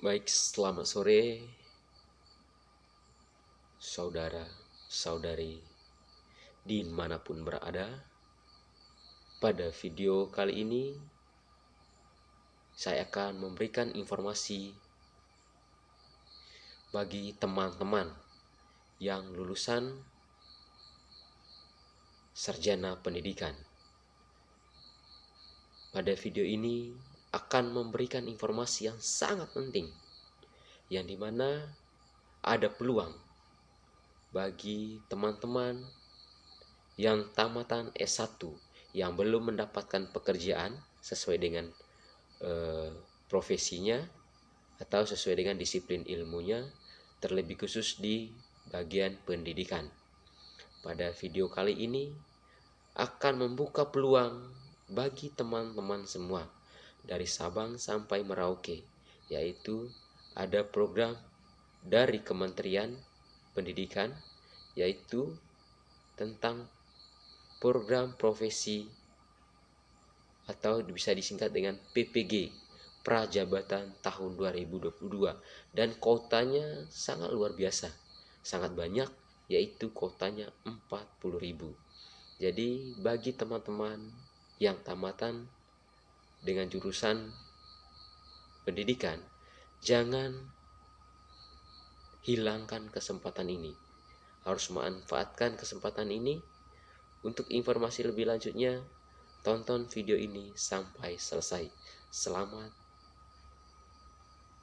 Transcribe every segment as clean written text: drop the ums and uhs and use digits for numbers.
Baik, selamat sore saudara-saudari dimanapun berada. Pada video kali ini saya akan memberikan informasi bagi teman-teman yang lulusan sarjana pendidikan. Pada video ini akan memberikan informasi yang sangat penting, yang dimana ada peluang bagi teman-teman yang tamatan S1 yang belum mendapatkan pekerjaan sesuai dengan profesinya atau sesuai dengan disiplin ilmunya, terlebih khusus di bagian pendidikan. Pada video kali ini akan membuka peluang bagi teman-teman semua dari Sabang sampai Merauke, yaitu ada program dari Kementerian Pendidikan, yaitu tentang program profesi atau bisa disingkat dengan PPG, Prajabatan tahun 2022, dan kuotanya sangat luar biasa, sangat banyak, yaitu kuotanya 40.000. Jadi bagi teman-teman yang tamatan dengan jurusan pendidikan, jangan hilangkan kesempatan ini. Harus memanfaatkan kesempatan ini. Untuk informasi lebih lanjutnya, tonton video ini sampai selesai. Selamat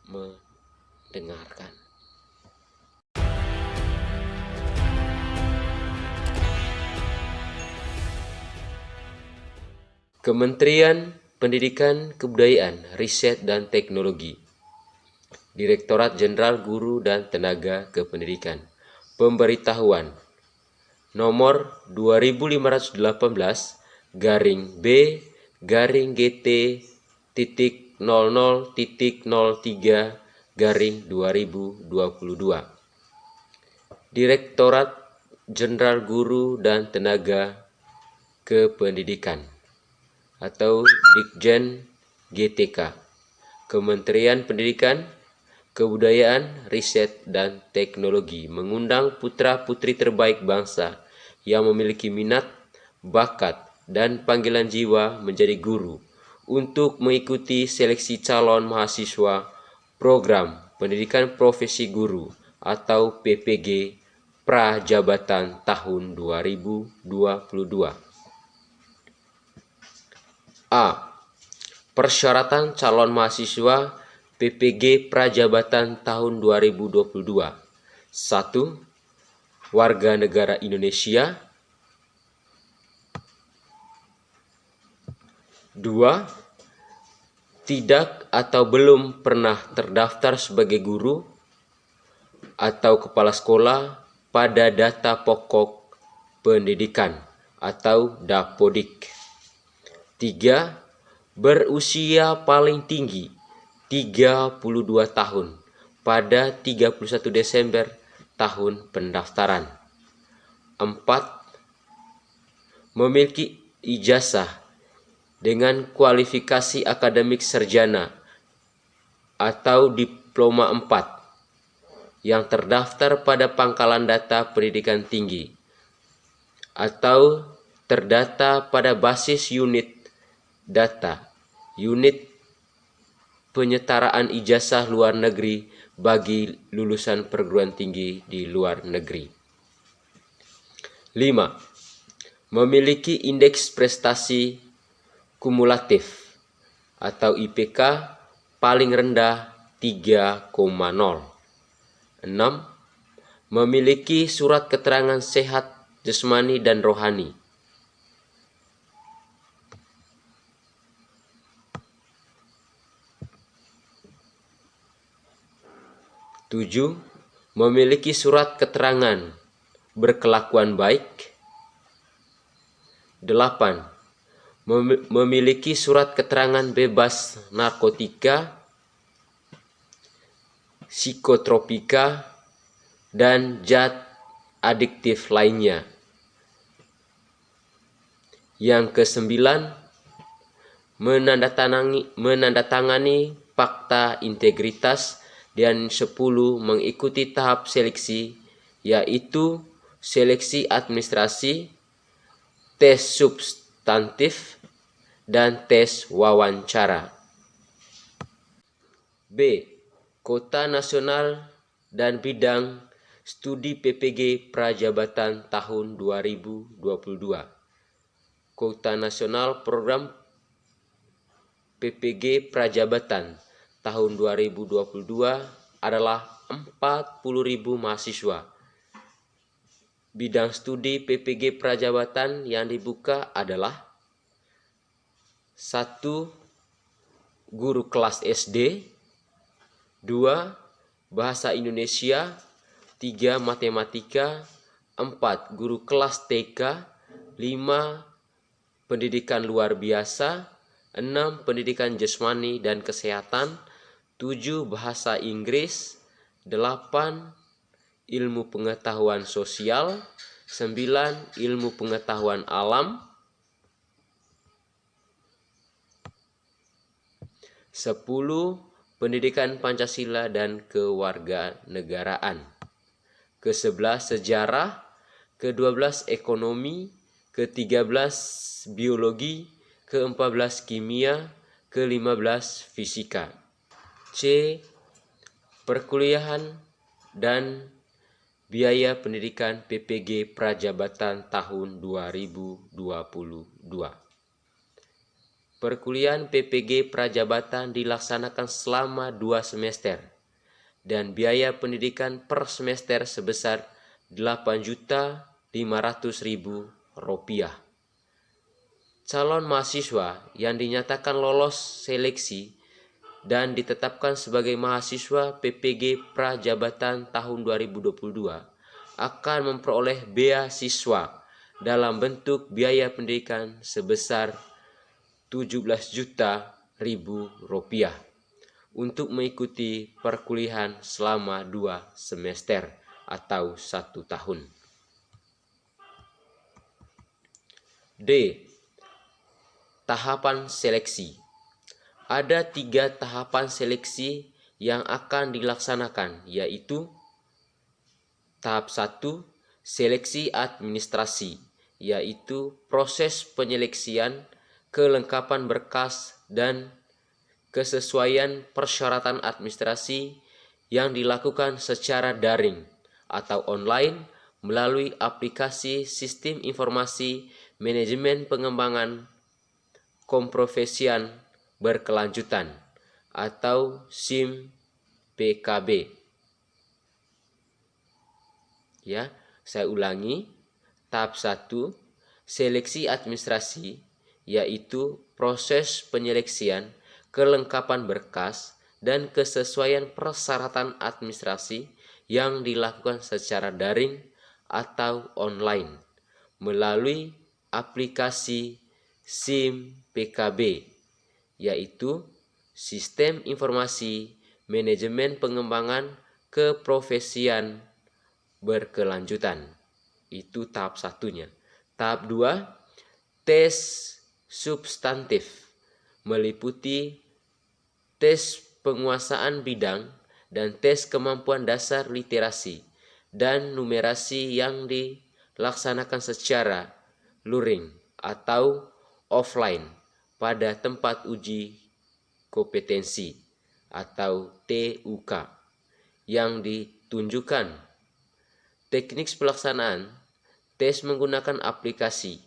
mendengarkan. Kementerian Pendidikan, Kebudayaan, Riset dan Teknologi, Direktorat Jenderal Guru dan Tenaga Kependidikan, pemberitahuan nomor 2518-B-GT.00.03-2022. Direktorat Jenderal Guru dan Tenaga Kependidikan atau Ditjen GTK, Kementerian Pendidikan, Kebudayaan, Riset, dan Teknologi mengundang putra-putri terbaik bangsa yang memiliki minat, bakat, dan panggilan jiwa menjadi guru untuk mengikuti seleksi calon mahasiswa program Pendidikan Profesi Guru atau PPG Prajabatan tahun 2022. A. Persyaratan calon mahasiswa PPG Prajabatan tahun 2022. 1. Warga negara Indonesia. 2. Tidak atau belum pernah terdaftar sebagai guru atau kepala sekolah pada data pokok pendidikan atau Dapodik. 3. Berusia paling tinggi 32 tahun pada 31 Desember tahun pendaftaran. 4. Memiliki ijazah dengan kualifikasi akademik sarjana atau diploma 4 yang terdaftar pada Pangkalan Data Pendidikan Tinggi atau terdata pada basis unit data, unit penyetaraan ijazah luar negeri bagi lulusan perguruan tinggi di luar negeri. 5. Memiliki indeks prestasi kumulatif atau IPK paling rendah 3,0. 6. Memiliki surat keterangan sehat jasmani dan rohani. 7. Memiliki surat keterangan berkelakuan baik. 8. Memiliki surat keterangan bebas narkotika, psikotropika, dan zat adiktif lainnya. Yang ke-9, menandatangani fakta integritas dan 10 mengikuti tahap seleksi, yaitu seleksi administrasi, tes substantif, dan tes wawancara. B. Kota nasional dan bidang studi PPG Prajabatan tahun 2022. Kota nasional program PPG Prajabatan tahun 2022 adalah 40.000 mahasiswa. Bidang studi PPG Prajabatan yang dibuka adalah 1. Guru kelas SD, 2. Bahasa Indonesia, 3. Matematika, 4. Guru kelas TK, 5. Pendidikan luar biasa, 6. Pendidikan jasmani dan kesehatan, 7. Bahasa Inggris, 8. Ilmu pengetahuan sosial, 9. Ilmu pengetahuan alam, 10. Pendidikan Pancasila dan Kewarganegaraan, ke-11 sejarah, ke-12 ekonomi, ke-13 biologi, ke-14 kimia, ke-15 fisika. C. Perkuliahan dan biaya pendidikan PPG Prajabatan tahun 2022. Perkuliahan PPG Prajabatan dilaksanakan selama 2 semester dan biaya pendidikan per semester sebesar Rp8.500.000. Calon mahasiswa yang dinyatakan lolos seleksi dan ditetapkan sebagai mahasiswa PPG Prajabatan tahun 2022 akan memperoleh beasiswa dalam bentuk biaya pendidikan sebesar Rp17.000 untuk mengikuti perkuliahan selama 2 semester atau 1 tahun. D. Tahapan seleksi. Ada 3 tahapan seleksi yang akan dilaksanakan, yaitu tahap 1, seleksi administrasi, yaitu proses penyeleksian, kelengkapan berkas, dan kesesuaian persyaratan administrasi yang dilakukan secara daring atau online melalui aplikasi Sistem Informasi Manajemen Pengembangan Komprofesian Berkelanjutan atau SIM PKB. Ya, saya ulangi. Tahap 1, seleksi administrasi, yaitu proses penyeleksian, kelengkapan berkas, dan kesesuaian persyaratan administrasi yang dilakukan secara daring atau online melalui aplikasi SIM PKB, yaitu Sistem Informasi Manajemen Pengembangan Keprofesian Berkelanjutan. Itu tahap 1-nya. Tahap 2, tes substantif, meliputi tes penguasaan bidang dan tes kemampuan dasar literasi dan numerasi yang dilaksanakan secara luring atau offline pada tempat uji kompetensi atau TUK yang ditunjukkan. Teknik pelaksanaan tes menggunakan aplikasi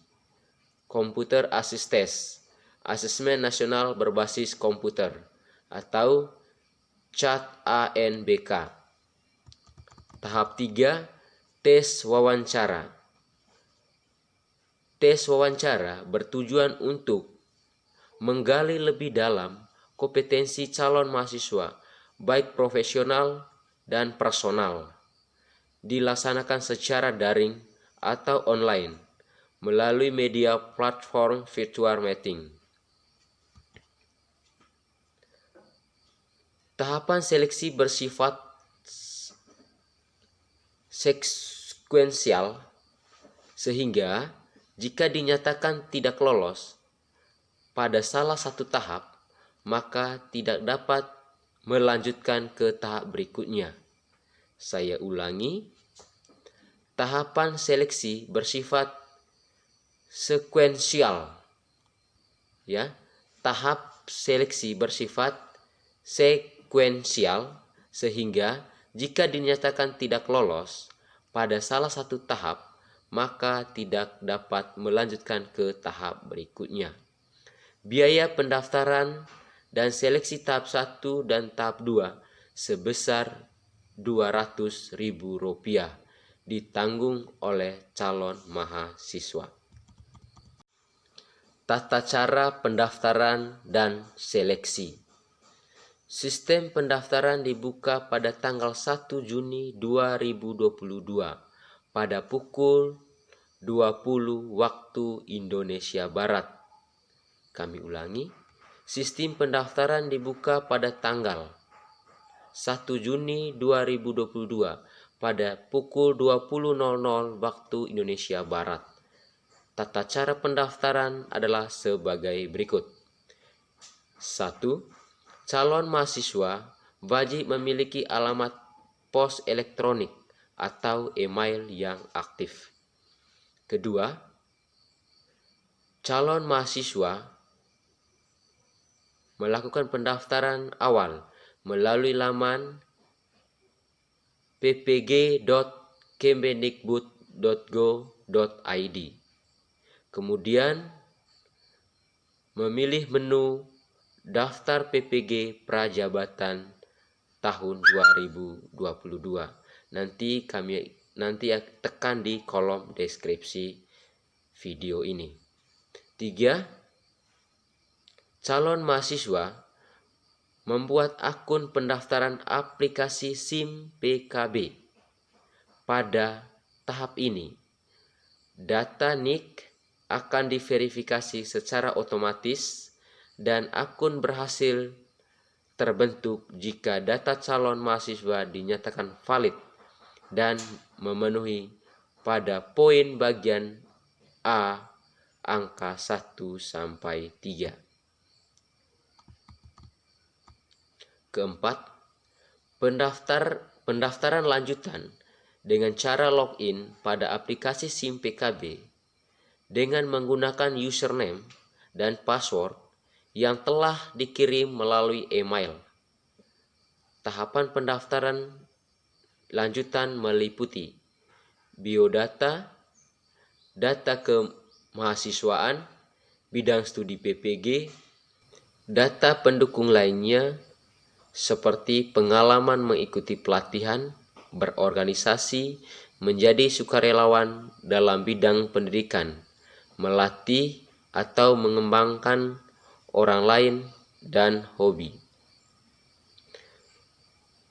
Computer Assist Test, Asesmen Nasional Berbasis Komputer, atau CAT-ANBK. Tahap 3, tes wawancara. Tes wawancara bertujuan untuk menggali lebih dalam kompetensi calon mahasiswa, baik profesional dan personal. Dilaksanakan secara daring atau online melalui media platform virtual meeting. Tahapan seleksi bersifat sekuensial, sehingga jika dinyatakan tidak lolos pada salah satu tahap, maka tidak dapat melanjutkan ke tahap berikutnya. Saya ulangi, tahapan seleksi bersifat sekuensial. Ya, tahap seleksi bersifat sekuensial sehingga jika dinyatakan tidak lolos pada salah satu tahap, maka tidak dapat melanjutkan ke tahap berikutnya. Biaya pendaftaran dan seleksi tahap 1 dan tahap 2 sebesar Rp200.000 ditanggung oleh calon mahasiswa. Tata cara pendaftaran dan seleksi. Sistem pendaftaran dibuka pada tanggal 1 Juni 2022 pada pukul 20 waktu Indonesia Barat. Kami ulangi, sistem pendaftaran dibuka pada tanggal 1 Juni 2022 pada pukul 20.00 waktu Indonesia Barat. Tata cara pendaftaran adalah sebagai berikut. 1. Calon mahasiswa wajib memiliki alamat pos elektronik atau email yang aktif. Kedua, calon mahasiswa melakukan pendaftaran awal melalui laman ppg.kemendikbud.go.id. Kemudian memilih menu daftar PPG Prajabatan tahun 2022. Nanti tekan di kolom deskripsi video ini. 3. Calon mahasiswa membuat akun pendaftaran aplikasi SIM PKB. Pada tahap ini, data NIK akan diverifikasi secara otomatis dan akun berhasil terbentuk jika data calon mahasiswa dinyatakan valid dan memenuhi pada poin bagian A angka 1 sampai 3. Keempat, pendaftaran lanjutan dengan cara login pada aplikasi SIM PKB dengan menggunakan username dan password yang telah dikirim melalui email. Tahapan pendaftaran lanjutan meliputi biodata, data kemahasiswaan, bidang studi PPG, data pendukung lainnya seperti pengalaman mengikuti pelatihan, berorganisasi, menjadi sukarelawan dalam bidang pendidikan, melatih atau mengembangkan orang lain, dan hobi.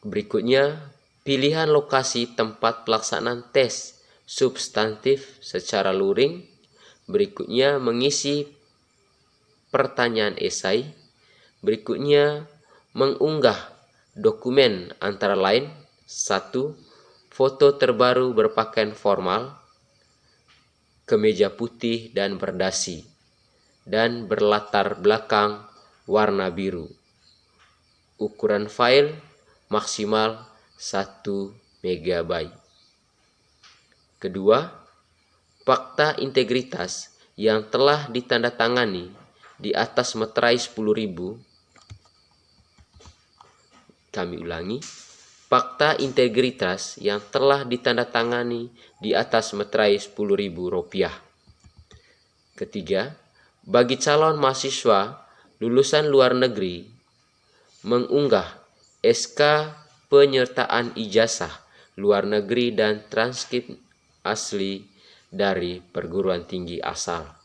Berikutnya, pilihan lokasi tempat pelaksanaan tes substantif secara luring. Berikutnya, mengisi pertanyaan esai. Berikutnya, mengunggah dokumen antara lain 1. Foto terbaru berpakaian formal, kemeja putih dan berdasi, dan berlatar belakang warna biru. Ukuran file maksimal 1 MB. Kedua, fakta integritas yang telah ditandatangani di atas meterai 10.000. Kami ulangi, fakta integritas yang telah ditandatangani di atas meterai Rp10.000. Ketiga, bagi calon mahasiswa lulusan luar negeri, mengunggah SK penyertaan ijazah luar negeri dan transkrip asli dari perguruan tinggi asal.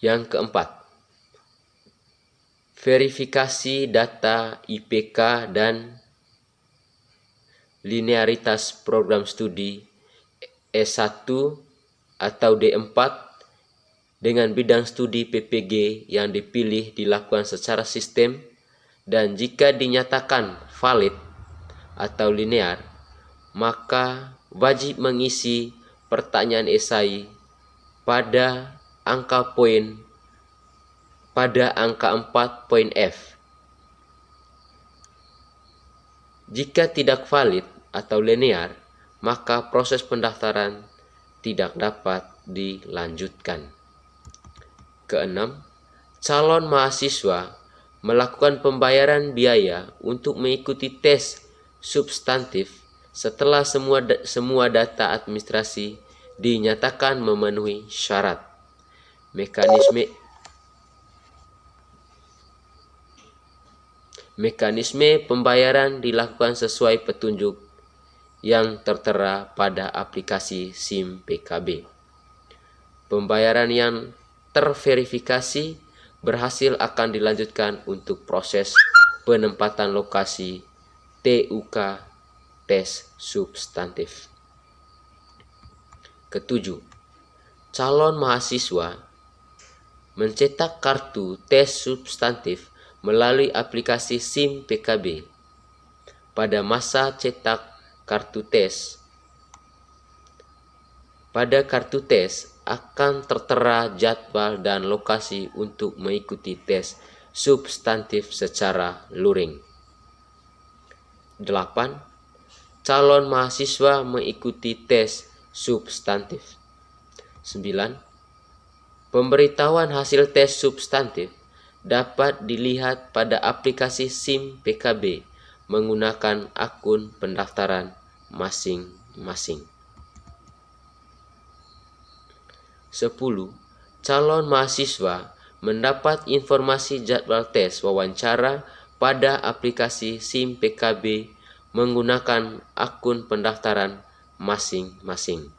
Yang keempat, verifikasi data IPK dan linearitas program studi S1 atau D4 dengan bidang studi PPG yang dipilih dilakukan secara sistem, dan jika dinyatakan valid atau linear, maka wajib mengisi pertanyaan esai pada angka 4 poin F. Jika tidak valid atau linear, maka proses pendaftaran tidak dapat dilanjutkan. Keenam, calon mahasiswa melakukan pembayaran biaya untuk mengikuti tes substantif setelah semua data administrasi dinyatakan memenuhi syarat. Mekanisme pembayaran dilakukan sesuai petunjuk yang tertera pada aplikasi SIM PKB. Pembayaran yang terverifikasi berhasil akan dilanjutkan untuk proses penempatan lokasi TUK tes substantif. Ketujuh, calon mahasiswa mencetak kartu tes substantif melalui aplikasi SIM PKB. Pada masa cetak kartu tes, akan tertera jadwal dan lokasi untuk mengikuti tes substantif secara luring. 8. Calon mahasiswa mengikuti tes substantif. 9. Pemberitahuan hasil tes substantif dapat dilihat pada aplikasi SIM PKB menggunakan akun pendaftaran masing-masing. 10. Calon mahasiswa mendapat informasi jadwal tes wawancara pada aplikasi SIM PKB menggunakan akun pendaftaran masing-masing.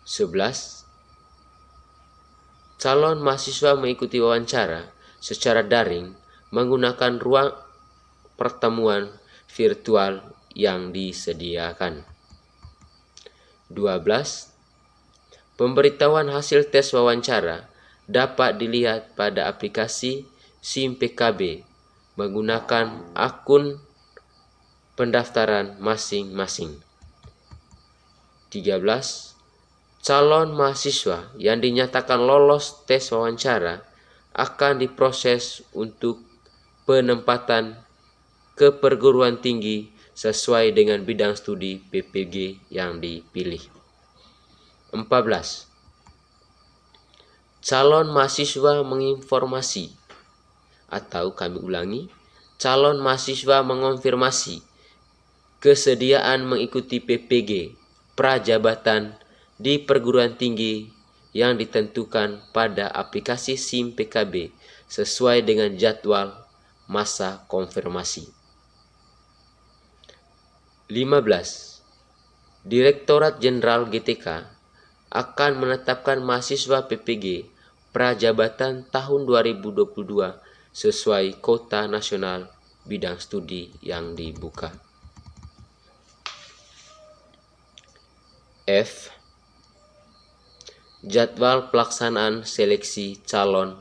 11. Calon mahasiswa mengikuti wawancara secara daring menggunakan ruang pertemuan virtual yang disediakan. 12. Pemberitahuan hasil tes wawancara dapat dilihat pada aplikasi SIM PKB menggunakan akun pendaftaran masing-masing. 13. Calon mahasiswa yang dinyatakan lolos tes wawancara akan diproses untuk penempatan ke perguruan tinggi sesuai dengan bidang studi PPG yang dipilih. 14. Calon mahasiswa menginformasi calon mahasiswa mengonfirmasi kesediaan mengikuti PPG prajabatan di perguruan tinggi yang ditentukan pada aplikasi SIM PKB sesuai dengan jadwal masa konfirmasi. 15. Direktorat Jenderal GTK akan menetapkan mahasiswa PPG prajabatan tahun 2022 sesuai kota nasional bidang studi yang dibuka. F. Jadwal pelaksanaan seleksi calon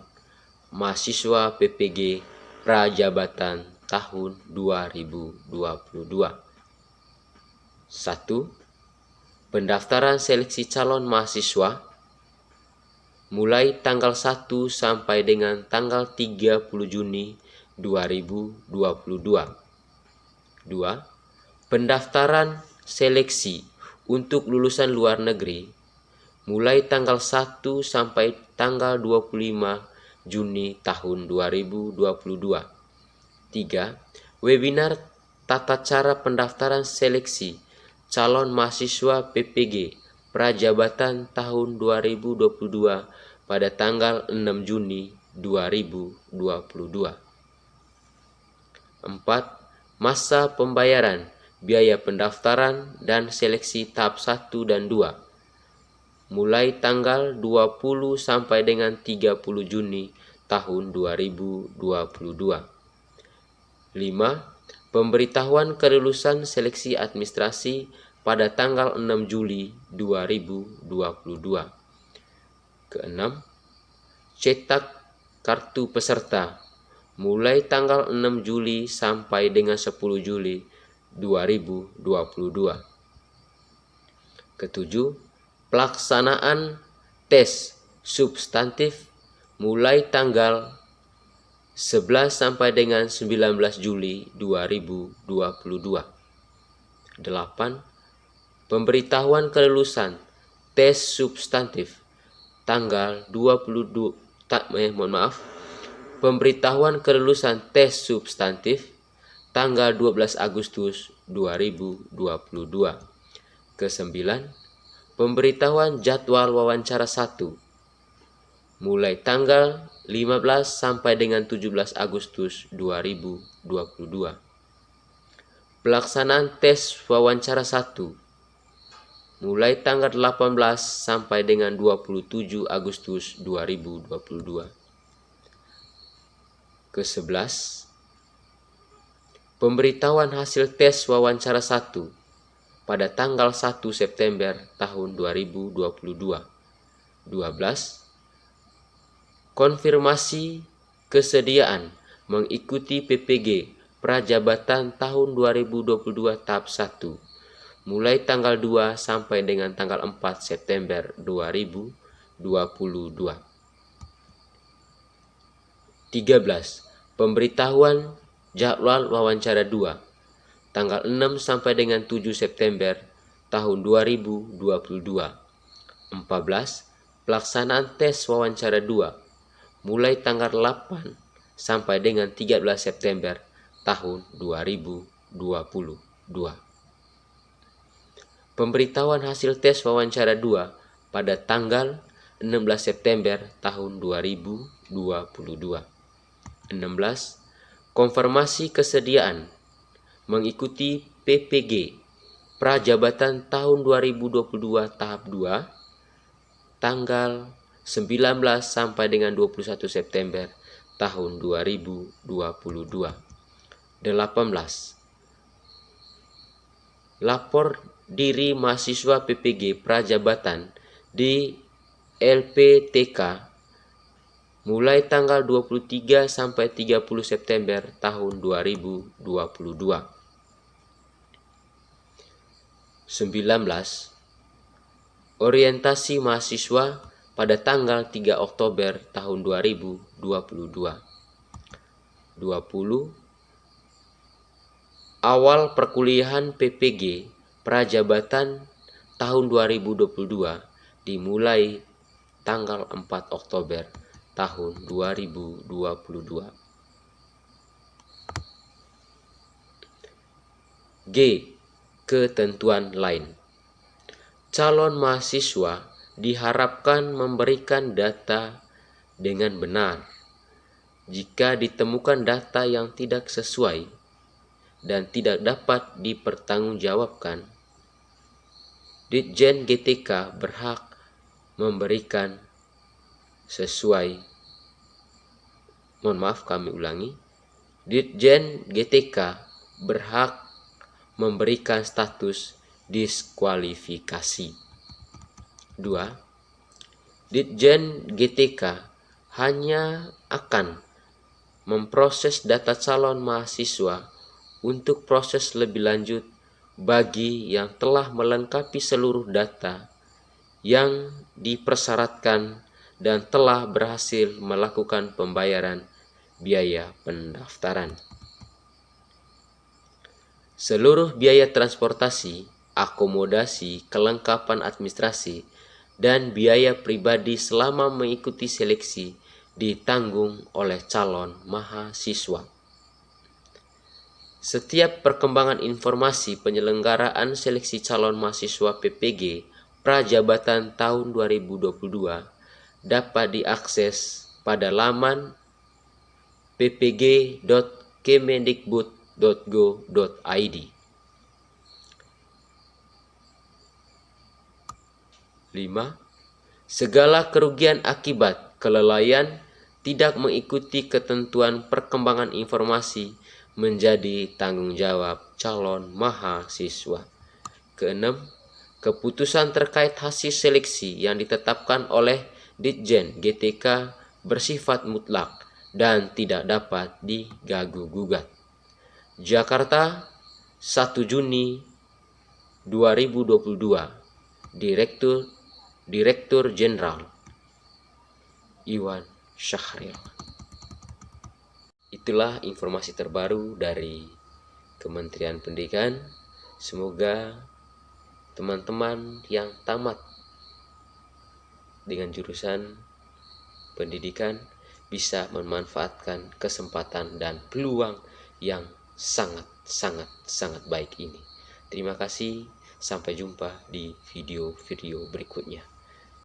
mahasiswa PPG prajabatan tahun 2022. 1. Pendaftaran seleksi calon mahasiswa mulai tanggal 1 sampai dengan tanggal 30 Juni 2022. 2. Pendaftaran seleksi untuk lulusan luar negeri mulai tanggal 1 sampai tanggal 25 Juni tahun 2022. 3. Webinar tata cara pendaftaran seleksi calon mahasiswa PPG prajabatan tahun 2022 pada tanggal 6 Juni 2022. 4. Masa pembayaran biaya pendaftaran dan seleksi tahap 1 dan 2 mulai tanggal 20 sampai dengan 30 Juni tahun 2022. 5. Pemberitahuan kelulusan seleksi administrasi pada tanggal 6 Juli 2022. Keenam, cetak kartu peserta mulai tanggal 6 Juli sampai dengan 10 Juli 2022. Ketujuh, pelaksanaan tes substantif mulai tanggal 11 sampai dengan 19 Juli 2022. 8. Pemberitahuan kelulusan tes substantif tanggal 22 Pemberitahuan kelulusan tes substantif tanggal 12 Agustus 2022. 9. Pemberitahuan jadwal wawancara 1 mulai tanggal 15 sampai dengan 17 Agustus 2022. Pelaksanaan tes wawancara 1 mulai tanggal 18 sampai dengan 27 Agustus 2022. 11. Pemberitahuan hasil tes wawancara 1 pada tanggal 1 September tahun 2022. 12. Konfirmasi kesediaan mengikuti PPG Prajabatan tahun 2022 tahap 1 mulai tanggal 2 sampai dengan tanggal 4 September 2022. 13. Pemberitahuan jadwal wawancara 2 tanggal 6 sampai dengan 7 September tahun 2022. 14. Pelaksanaan tes wawancara 2 mulai tanggal 8 sampai dengan 13 September tahun 2022. Pemberitahuan hasil tes wawancara 2 pada tanggal 16 September tahun 2022. 16. Konfirmasi kesediaan mengikuti PPG Prajabatan tahun 2022 tahap 2 tanggal 19 sampai dengan 21 September tahun 2022. 18. Lapor diri mahasiswa PPG Prajabatan di LPTK mulai tanggal 23 sampai 30 September tahun 2022. 19. Orientasi mahasiswa pada tanggal 3 Oktober tahun 2022. 20. Awal perkuliahan PPG Prajabatan tahun 2022 dimulai tanggal 4 Oktober tahun 2022. G. Ketentuan lain. Calon mahasiswa diharapkan memberikan data dengan benar. Jika ditemukan data yang tidak sesuai dan tidak dapat dipertanggungjawabkan, Ditjen GTK berhak memberikan Ditjen GTK berhak memberikan status diskualifikasi. 2. Ditjen GTK hanya akan memproses data calon mahasiswa untuk proses lebih lanjut bagi yang telah melengkapi seluruh data yang dipersyaratkan dan telah berhasil melakukan pembayaran biaya pendaftaran. Seluruh biaya transportasi, akomodasi, kelengkapan administrasi, dan biaya pribadi selama mengikuti seleksi ditanggung oleh calon mahasiswa. Setiap perkembangan informasi penyelenggaraan seleksi calon mahasiswa PPG Prajabatan tahun 2022 dapat diakses pada laman ppg.kemendikbud.go.id. 5. Segala kerugian akibat kelalaian tidak mengikuti ketentuan perkembangan informasi menjadi tanggung jawab calon mahasiswa. 6. Keputusan terkait hasil seleksi yang ditetapkan oleh Ditjen GTK bersifat mutlak dan tidak dapat diganggu-gugat. Jakarta, 1 Juni 2022. Direktur Jenderal Iwan Syahril. Itulah informasi terbaru dari Kementerian Pendidikan. Semoga teman-teman yang tamat dengan jurusan pendidikan bisa memanfaatkan kesempatan dan peluang yang sangat baik ini. Terima kasih, sampai jumpa di video-video berikutnya.